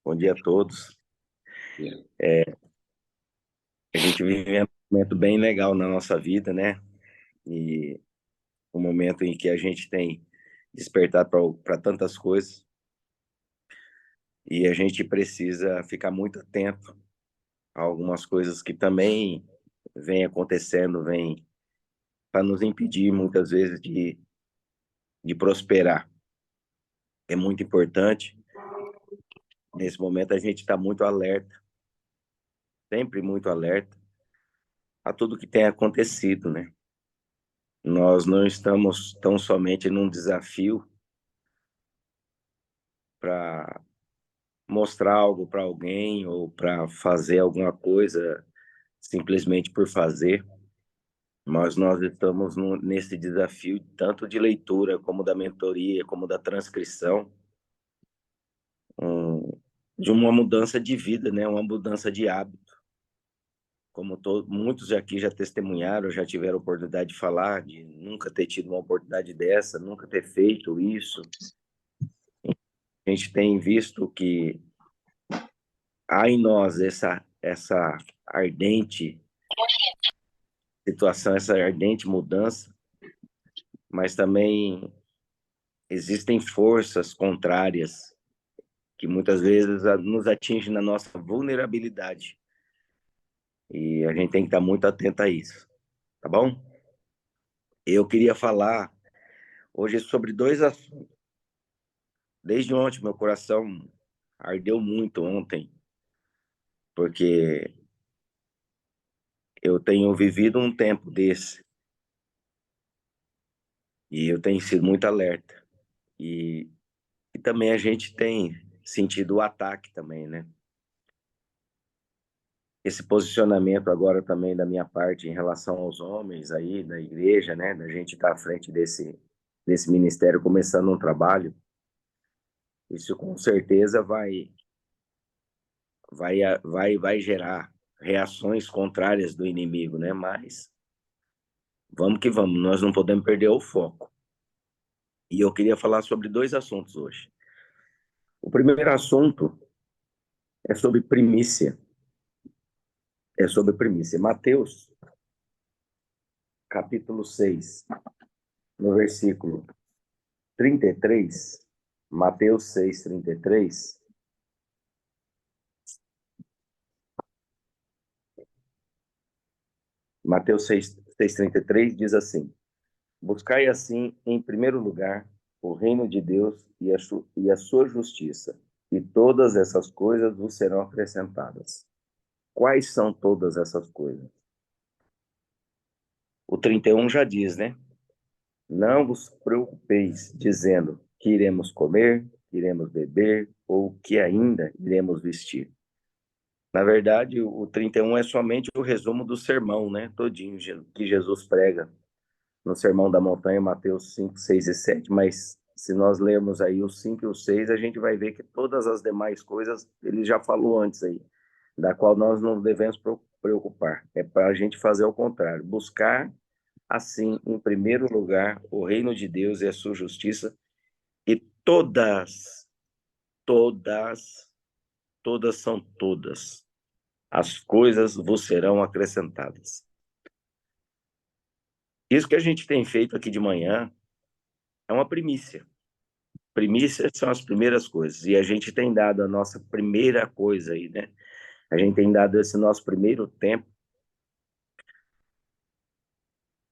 Bom dia a todos. A gente vive um momento bem legal na nossa vida, né? E um momento em que a gente tem despertado para tantas coisas e a gente precisa ficar muito atento a algumas coisas que também vêm acontecendo, vêm para nos impedir muitas vezes de prosperar. É muito importante, nesse momento, a gente está muito alerta, sempre muito alerta a tudo que tem acontecido, né? Nós não estamos tão somente num desafio para mostrar algo para alguém ou para fazer alguma coisa simplesmente por fazer, mas nós estamos nesse desafio tanto de leitura como da mentoria, como da transcrição, de uma mudança de vida, né? Uma mudança de hábito. Como muitos aqui já testemunharam, já tiveram oportunidade de falar, de nunca ter tido uma oportunidade dessa, nunca ter feito isso. A gente tem visto que há em nós essa ardente situação, essa ardente mudança, mas também existem forças contrárias que muitas vezes nos atingem na nossa vulnerabilidade. E a gente tem que estar muito atento a isso, tá bom? Eu queria falar hoje sobre dois assuntos. Desde ontem, meu coração ardeu muito ontem, porque eu tenho vivido um tempo desse e eu tenho sido muito alerta. E também a gente tem sentido o ataque também, né? Esse posicionamento agora também da minha parte em relação aos homens aí da igreja, né? Da gente estar à frente desse ministério começando um trabalho, isso com certeza vai gerar reações contrárias do inimigo, né? Mas vamos que vamos, nós não podemos perder o foco. E eu queria falar sobre dois assuntos hoje. O primeiro assunto é sobre primícia. É sobre primícia. Mateus, capítulo 6, no versículo 33, Mateus 6, 33, Mateus 6, 6, 33 diz assim: Buscai assim, em primeiro lugar, o reino de Deus e a sua justiça, e todas essas coisas vos serão acrescentadas. Quais são todas essas coisas? O 31 já diz, né? Não vos preocupeis, dizendo que iremos comer, que iremos beber, ou que ainda iremos vestir. Na verdade, o 31 é somente o resumo do sermão, né? Todinho que Jesus prega no Sermão da Montanha, Mateus 5, 6 e 7. Mas se nós lermos aí o 5 e o 6, a gente vai ver que todas as demais coisas ele já falou antes aí, da qual nós não devemos preocupar. É para a gente fazer o contrário, buscar, assim, em primeiro lugar, o reino de Deus e a sua justiça, e todas, todas são todas as coisas vos serão acrescentadas. Isso que a gente tem feito aqui de manhã é uma primícia. Primícias são as primeiras coisas. E a gente tem dado a nossa primeira coisa aí, né? A gente tem dado esse nosso primeiro tempo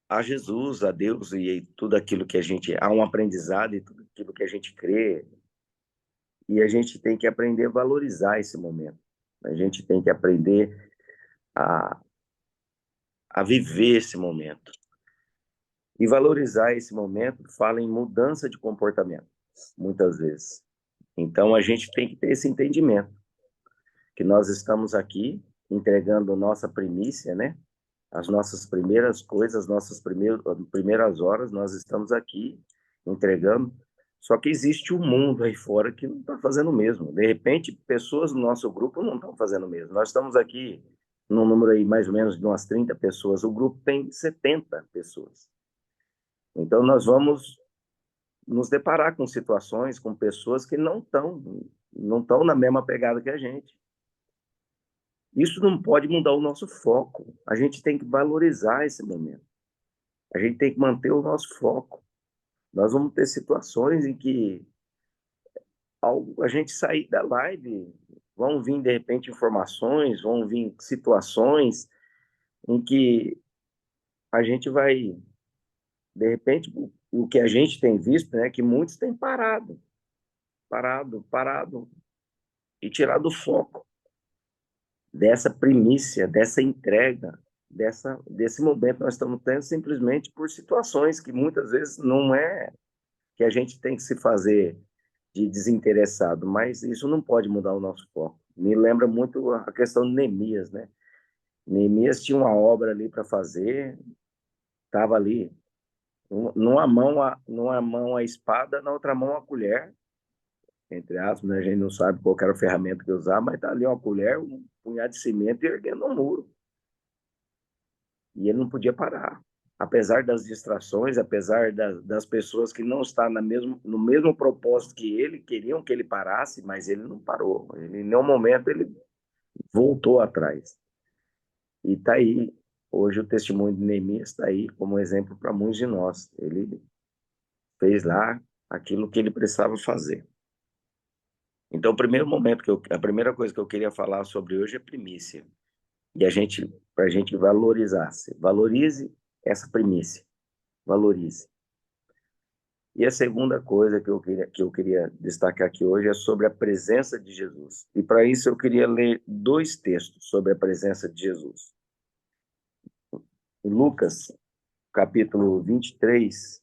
a Jesus, a Deus e tudo aquilo que a gente... Há um aprendizado e tudo aquilo que a gente crê. E a gente tem que aprender a valorizar esse momento. A gente tem que aprender a, a viver esse momento. E valorizar esse momento fala em mudança de comportamento, muitas vezes. Então, a gente tem que ter esse entendimento, que nós estamos aqui entregando nossa primícia, né? As nossas primeiras coisas, nossas primeiras horas, nós estamos aqui entregando. Só que existe um mundo aí fora que não está fazendo o mesmo. De repente, pessoas no nosso grupo não estão fazendo o mesmo. Nós estamos aqui num número aí mais ou menos de umas 30 pessoas. O grupo tem 70 pessoas. Então, nós vamos nos deparar com situações, com pessoas que não estão não estão na mesma pegada que a gente. Isso não pode mudar o nosso foco. A gente tem que valorizar esse momento. A gente tem que manter o nosso foco. Nós vamos ter situações em que a gente sair da live, vão vir de repente informações, vão vir situações em que a gente vai, de repente, o que a gente tem visto, né, que muitos têm parado e tirado o foco dessa primícia, dessa entrega, desse momento que nós estamos tendo simplesmente por situações que muitas vezes não é que a gente tem que se fazer de desinteressado, mas isso não pode mudar o nosso foco. Me lembra muito a questão de Neemias, né? Neemias tinha uma obra ali para fazer, estava ali, numa mão a espada, na outra mão a colher, entre aspas, né? A gente não sabe qual era a ferramenta que usar, mas está ali uma colher, um punhado de cimento e erguendo um muro. E ele não podia parar. Apesar das distrações, apesar das pessoas que não estão no mesmo propósito que ele, queriam que ele parasse, mas ele não parou. Ele, em nenhum momento ele voltou atrás. E está aí, hoje o testemunho de Neemias está aí como exemplo para muitos de nós. Ele fez lá aquilo que ele precisava fazer. Então, o primeiro momento a primeira coisa que eu queria falar sobre hoje é primícia. E para a gente valorizar, valorize essa primícia, valorize. E a segunda coisa que eu queria destacar aqui hoje é sobre a presença de Jesus. E para isso eu queria ler dois textos sobre a presença de Jesus. Lucas, capítulo 23,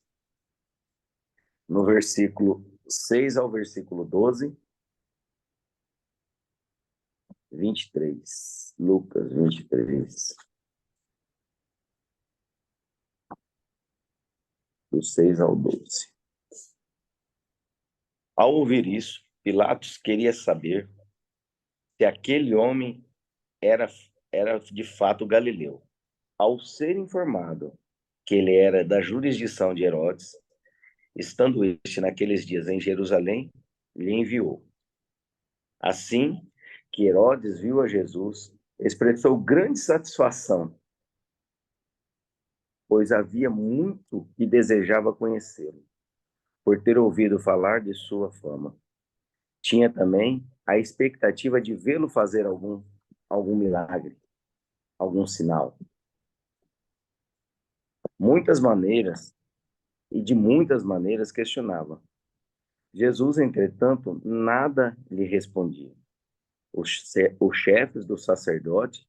no versículo 6 ao versículo 12. 23. Lucas 23. Do 6 ao 12. Ao ouvir isso, Pilatos queria saber se aquele homem era, era de fato galileu. Ao ser informado que ele era da jurisdição de Herodes, estando este naqueles dias em Jerusalém, lhe enviou. Assim que Herodes viu a Jesus, expressou grande satisfação, pois havia muito que desejava conhecê-lo, por ter ouvido falar de sua fama. Tinha também a expectativa de vê-lo fazer algum milagre, algum sinal. Muitas maneiras, e de muitas maneiras questionava. Jesus, entretanto, nada lhe respondia. Os chefes do sacerdote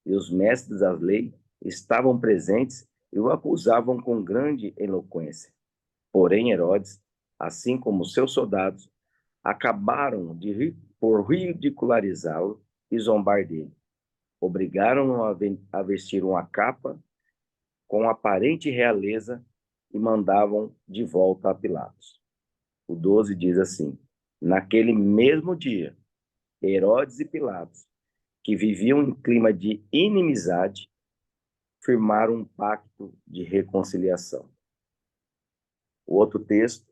e os mestres da lei estavam presentes e o acusavam com grande eloquência. Porém, Herodes, assim como seus soldados, acabaram por ridicularizá-lo e zombar dele. Obrigaram-no a vestir uma capa com aparente realeza e mandavam de volta a Pilatos. O 12 diz assim: naquele mesmo dia, Herodes e Pilatos, que viviam em clima de inimizade, firmaram um pacto de reconciliação. O outro texto,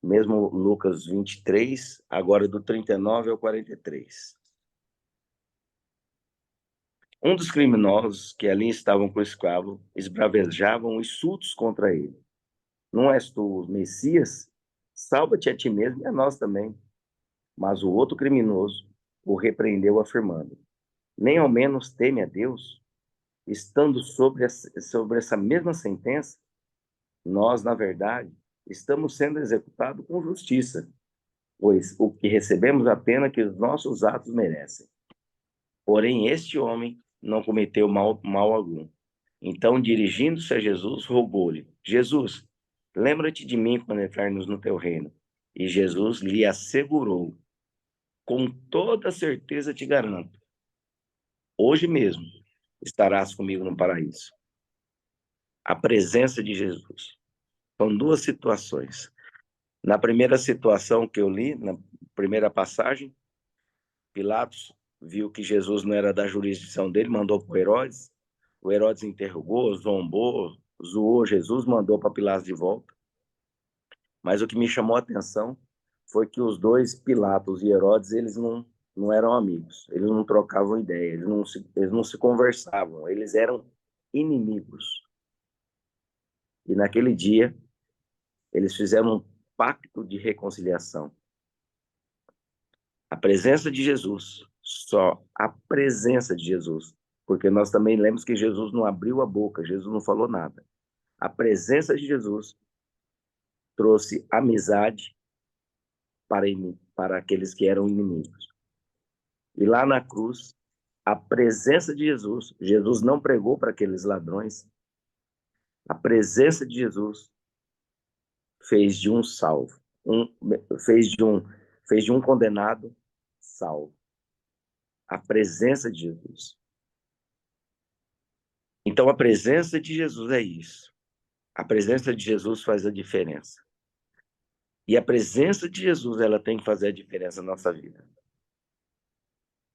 mesmo Lucas 23, agora do 39 ao 43. Um dos criminosos que ali estavam com o escravo esbravejavam insultos contra ele. Não és tu o Messias? Salva-te a ti mesmo e a nós também. Mas o outro criminoso o repreendeu, afirmando: nem ao menos teme a Deus, estando sobre essa mesma sentença? Nós, na verdade, estamos sendo executados com justiça, pois o que recebemos a pena que os nossos atos merecem. Porém, este homem não cometeu mal algum. Então, dirigindo-se a Jesus, rogou-lhe: Jesus, lembra-te de mim quando entrarmos no teu reino. E Jesus lhe assegurou: com toda certeza te garanto, hoje mesmo estarás comigo no paraíso. A presença de Jesus. São duas situações. Na primeira situação que eu li, na primeira passagem, Pilatos viu que Jesus não era da jurisdição dele, mandou para o Herodes. O Herodes interrogou, zombou, zoou Jesus, mandou para Pilatos de volta. Mas o que me chamou a atenção foi que os dois, Pilatos e Herodes, eles não eram amigos, eles não trocavam ideia, eles não se conversavam, eles eram inimigos. E naquele dia, eles fizeram um pacto de reconciliação. A presença de Jesus, só a presença de Jesus, porque nós também lembramos que Jesus não abriu a boca, Jesus não falou nada. A presença de Jesus trouxe amizade para aqueles que eram inimigos. E lá na cruz, a presença de Jesus, Jesus não pregou para aqueles ladrões, a presença de Jesus fez de um salvo, fez de um condenado salvo. A presença de Jesus. Então, a presença de Jesus é isso. A presença de Jesus faz a diferença. E a presença de Jesus, ela tem que fazer a diferença na nossa vida.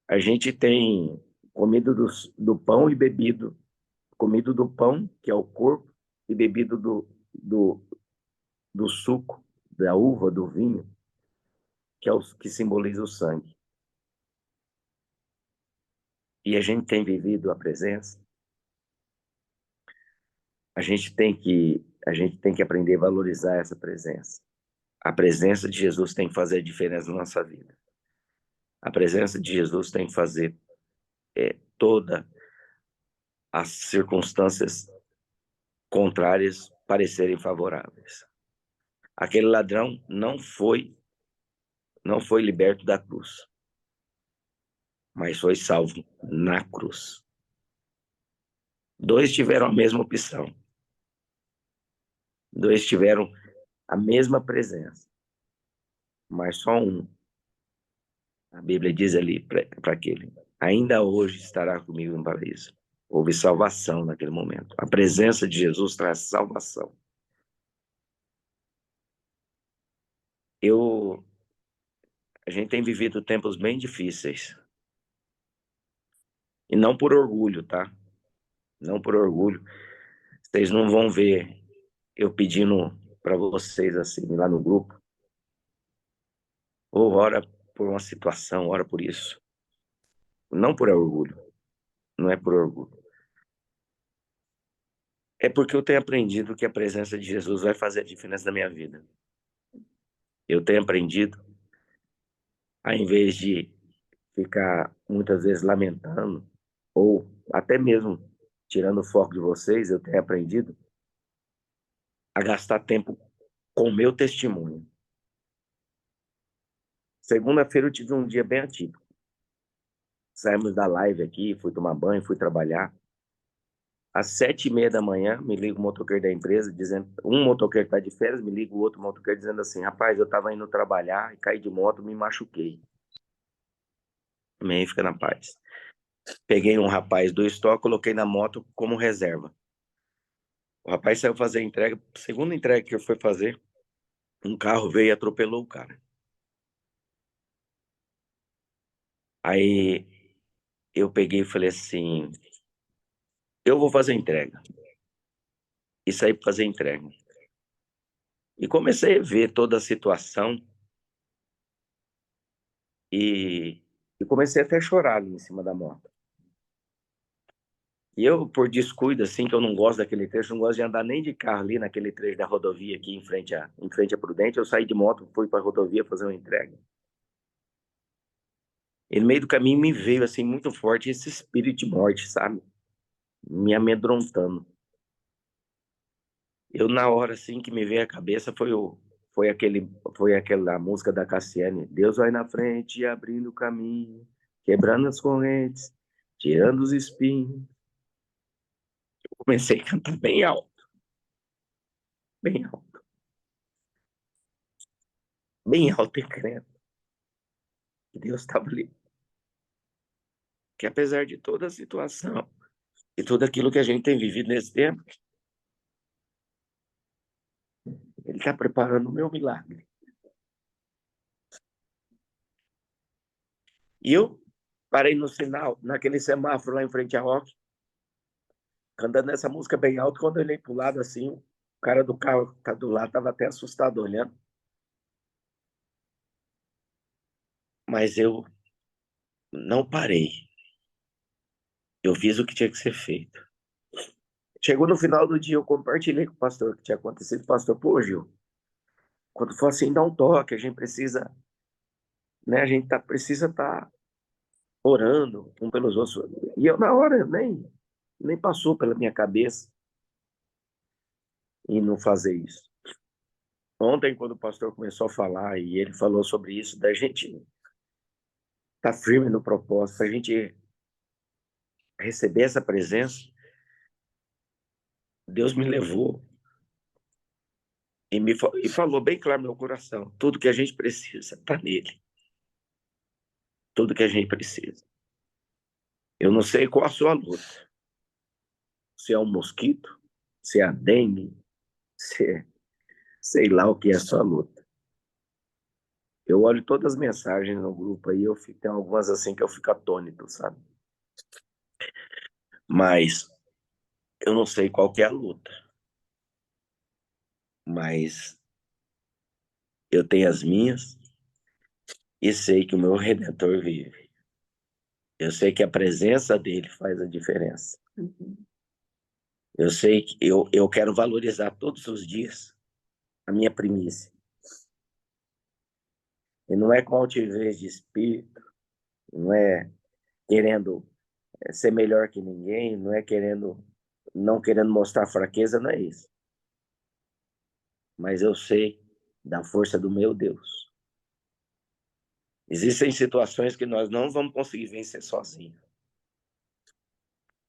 A gente tem comido do pão e bebido, comido do pão, que é o corpo, e bebido do suco, da uva, do vinho, que é o que simboliza o sangue. E a gente tem vivido a presença. A gente tem que aprender a valorizar essa presença. A presença de Jesus tem que fazer a diferença na nossa vida. A presença de Jesus tem que fazer todas as circunstâncias contrárias parecerem favoráveis. Aquele ladrão não foi liberto da cruz, mas foi salvo na cruz. Dois tiveram a mesma opção. Dois tiveram a mesma presença, mas só um. A Bíblia diz ali para aquele: ainda hoje estará comigo no paraíso. Houve salvação naquele momento. A presença de Jesus traz salvação. A gente tem vivido tempos bem difíceis. E não por orgulho, tá? Não por orgulho. Vocês não vão ver eu pedindo para vocês assim lá no grupo, ou ora por uma situação, ora por isso. Não por orgulho. Não é por orgulho. É porque eu tenho aprendido que a presença de Jesus vai fazer a diferença na minha vida. Eu tenho aprendido, ao invés de ficar muitas vezes lamentando, ou até mesmo tirando o foco de vocês, eu tenho aprendido a gastar tempo com o meu testemunho. Segunda-feira eu tive um dia bem atípico. Saímos da live aqui, fui tomar banho, fui trabalhar. Às 7h30 da manhã, me liga o motoqueiro da empresa, dizendo, um motoqueiro está de férias, me liga o outro motoqueiro dizendo assim: rapaz, eu estava indo trabalhar e caí de moto, me machuquei. Amém, fica na paz. Peguei um rapaz do estoque, coloquei na moto como reserva. O rapaz saiu fazer a entrega, segunda entrega que eu fui fazer, um carro veio e atropelou o cara. Aí eu peguei e falei assim: eu vou fazer a entrega. E saí para fazer a entrega. E comecei a ver toda a situação e comecei até a chorar ali em cima da moto. E eu, por descuido, assim, que eu não gosto daquele trecho, não gosto de andar nem de carro ali naquele trecho da rodovia aqui em frente a Prudente, eu saí de moto, fui para a rodovia fazer uma entrega. E no meio do caminho me veio, assim, muito forte esse espírito de morte, sabe? Me amedrontando. Eu, na hora, assim, que me veio à cabeça foi aquela música da Cassiane: Deus vai na frente, abrindo o caminho, quebrando as correntes, tirando os espinhos. Eu comecei a cantar bem alto, bem alto e crendo que Deus estava ali. Que apesar de toda a situação e tudo aquilo que a gente tem vivido nesse tempo, Ele está preparando o meu milagre. E eu parei no sinal, naquele semáforo lá em frente à Rock, cantando essa música bem alto. Quando eu olhei para o lado, assim, o cara do carro que tá do lado estava até assustado olhando. Mas eu não parei. Eu fiz o que tinha que ser feito. Chegou no final do dia, eu compartilhei com o pastor o que tinha acontecido. Pastor, pô, Gil, quando for assim, dá um toque. A gente precisa, né? A gente precisa estar orando um pelos outros. E eu, na hora, nem passou pela minha cabeça em não fazer isso. Ontem, quando o pastor começou a falar e ele falou sobre isso, da gente estar firme no propósito, a gente receber essa presença, Deus me levou e falou bem claro no meu coração: tudo que a gente precisa está nele. Tudo que a gente precisa. Eu não sei qual a sua luta. Se é um mosquito, se é a dengue, se é, sei lá o que é a sua luta. Eu olho todas as mensagens no grupo aí, tem algumas assim que eu fico atônito, sabe? Mas eu não sei qual que é a luta. Mas eu tenho as minhas e sei que o meu Redentor vive. Eu sei que a presença dele faz a diferença. Eu sei que eu quero valorizar todos os dias a minha primícia. E não é com altivez de espírito, não é querendo ser melhor que ninguém, não é não querendo mostrar fraqueza, não é isso. Mas eu sei da força do meu Deus. Existem situações que nós não vamos conseguir vencer sozinhos.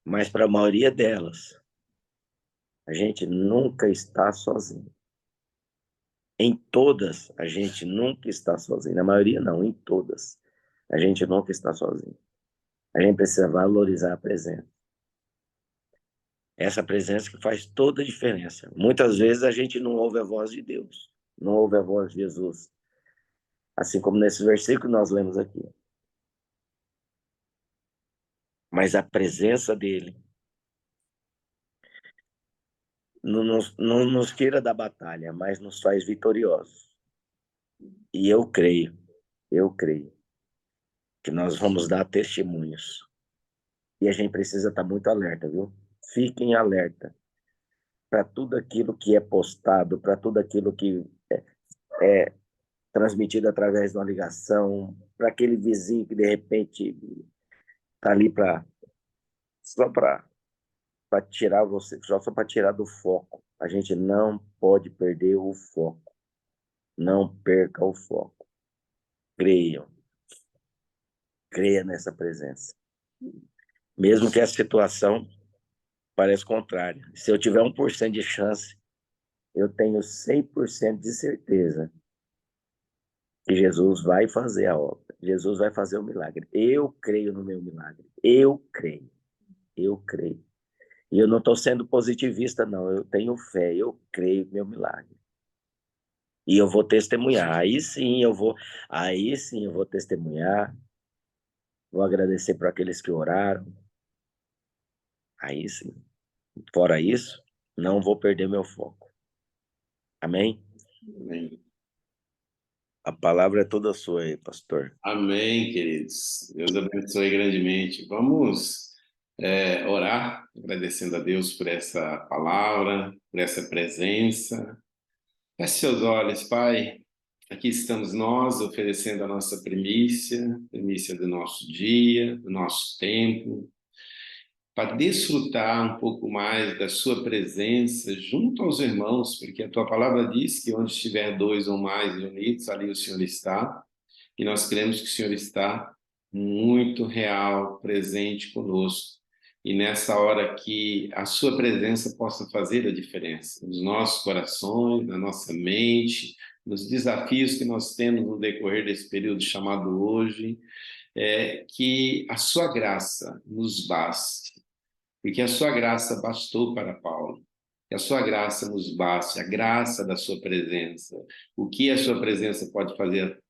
Mas para a maioria delas, a gente nunca está sozinho. Em todas, a gente nunca está sozinho. Na maioria, não, em todas. A gente nunca está sozinho. A gente precisa valorizar a presença. Essa presença que faz toda a diferença. Muitas vezes a gente não ouve a voz de Deus, não ouve a voz de Jesus. Assim como nesse versículo que nós lemos aqui. Mas a presença dele não nos tira da batalha, mas nos faz vitoriosos. E eu creio que nós vamos dar testemunhos. E a gente precisa estar muito alerta, viu? Fiquem alerta para tudo aquilo que é postado, para tudo aquilo que é transmitido através de uma ligação, para aquele vizinho que de repente está ali só para tirar você, só para tirar do foco. A gente não pode perder o foco. Não perca o foco. Creiam. Creia nessa presença. Mesmo que a situação pareça contrária. Se eu tiver 1% de chance, eu tenho 100% de certeza que Jesus vai fazer a obra. Jesus vai fazer o milagre. Eu creio no meu milagre. Eu creio. Eu creio. E eu não estou sendo positivista, não. Eu tenho fé. Eu creio no meu milagre. E eu vou testemunhar. Aí sim eu vou testemunhar. Vou agradecer para aqueles que oraram. Aí sim. Fora isso, não vou perder meu foco. Amém? Amém. A palavra é toda sua aí, pastor. Amém, queridos. Deus abençoe grandemente. Vamos orar, agradecendo a Deus por essa palavra, por essa presença. Feche seus olhos, Pai. Aqui estamos nós oferecendo a nossa primícia do nosso dia, do nosso tempo, para desfrutar um pouco mais da sua presença junto aos irmãos, porque a tua palavra diz que onde estiver dois ou mais unidos, ali o Senhor está. E nós cremos que o Senhor está muito real, presente conosco. E nessa hora que a sua presença possa fazer a diferença nos nossos corações, na nossa mente, nos desafios que nós temos no decorrer desse período chamado hoje, que a sua graça nos baste, porque a sua graça bastou para Paulo. Que a sua graça nos baste, a graça da sua presença. O que a sua presença pode fazer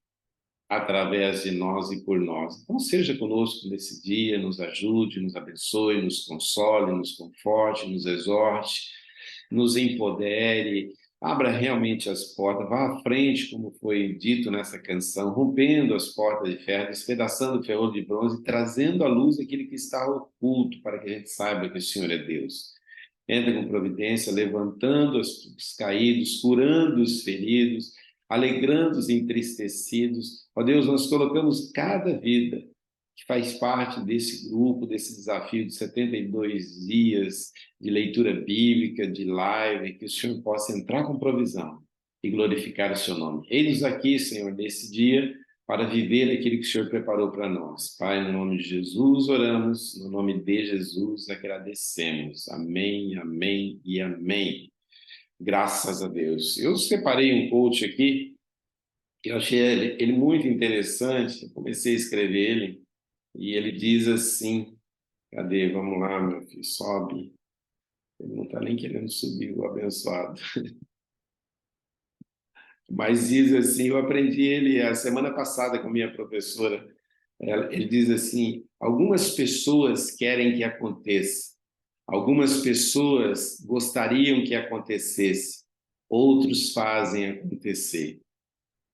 através de nós e por nós. Então, seja conosco nesse dia, nos ajude, nos abençoe, nos console, nos conforte, nos exorte, nos empodere abra realmente as portas, vá à frente, como foi dito nessa canção, rompendo as portas de ferro, despedaçando o ferro de bronze, trazendo à luz aquilo que está oculto, para que a gente saiba que o Senhor é Deus. Entra com providência, levantando os caídos, curando os feridos, alegrando os entristecidos. Ó Deus, nós colocamos cada vida que faz parte desse grupo, desse desafio de 72 dias de leitura bíblica, de live, que o Senhor possa entrar com provisão e glorificar o seu nome. Eis-nos aqui, Senhor, nesse dia, para viver aquilo que o Senhor preparou para nós. Pai, no nome de Jesus oramos, no nome de Jesus agradecemos. Amém, amém e amém. Graças a Deus. Eu separei um coach aqui, que eu achei ele muito interessante, eu comecei a escrever ele, e ele diz assim, cadê? Vamos lá, meu filho, sobe. Ele não está nem querendo subir, o abençoado. Mas diz assim, eu aprendi ele a semana passada com minha professora. Ele diz assim, algumas pessoas querem que aconteça, algumas pessoas gostariam que acontecesse, outros fazem acontecer.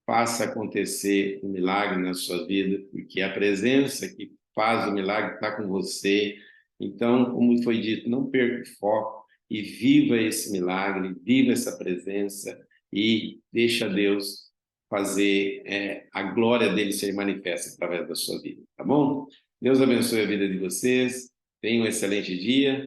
Faça acontecer um milagre na sua vida, porque a presença que faz o milagre está com você. Então, como foi dito, não perca o foco e viva esse milagre, viva essa presença e deixa Deus fazer a glória dele ser manifesta através da sua vida, tá bom? Deus abençoe a vida de vocês, tenham um excelente dia